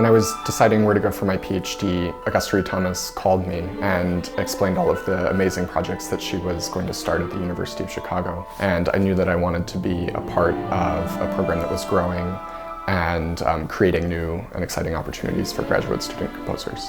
When I was deciding where to go for my PhD, Augusta Thomas called me and explained all of the amazing projects that she was going to start at the University of Chicago. And I knew that I wanted to be a part of a program that was growing and creating new and exciting opportunities for graduate student composers.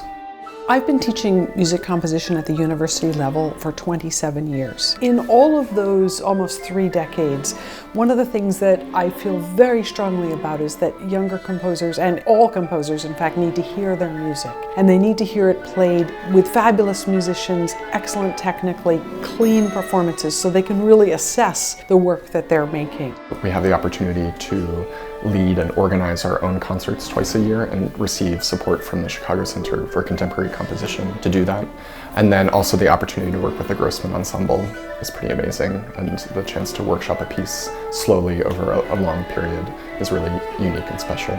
I've been teaching music composition at the university level for 27 years. In all of those almost 3 decades, one of the things that I feel very strongly about is that younger composers, and all composers in fact, need to hear their music. And they need to hear it played with fabulous musicians, excellent technically, clean performances, so they can really assess the work that they're making. We have the opportunity to lead and organize our own concerts twice a year and receive support from the Chicago Center for Contemporary Composition to do that. And then also the opportunity to work with the Grossman Ensemble is pretty amazing, and the chance to workshop a piece slowly over a long period is really unique and special.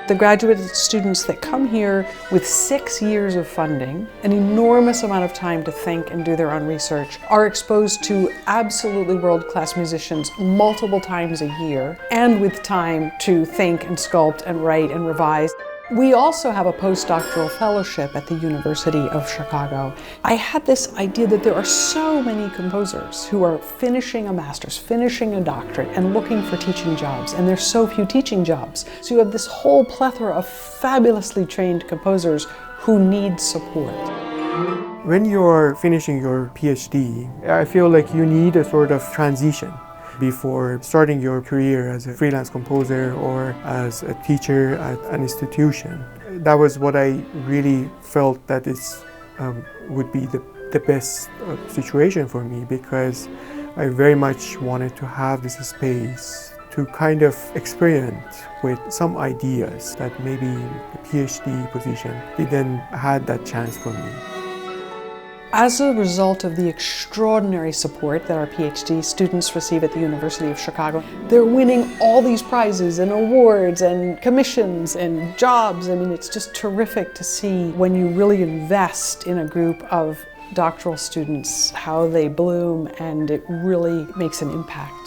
The graduate students that come here with 6 years of funding, an enormous amount of time to think and do their own research, are exposed to absolutely world-class musicians multiple times a year, and with time to think and sculpt and write and revise. We also have a postdoctoral fellowship at the University of Chicago. I had this idea that there are so many composers who are finishing a master's, finishing a doctorate, and looking for teaching jobs, and there's so few teaching jobs. So you have this whole plethora of fabulously trained composers who need support. When you're finishing your PhD, I feel like you need a sort of transition before starting your career as a freelance composer or as a teacher at an institution. That was what I really felt that would be the best situation for me, because I very much wanted to have this space to kind of experiment with some ideas that maybe the PhD position didn't have that chance for me. As a result of the extraordinary support that our PhD students receive at the University of Chicago, they're winning all these prizes and awards and commissions and jobs. I mean, it's just terrific to see when you really invest in a group of doctoral students, how they bloom, and it really makes an impact.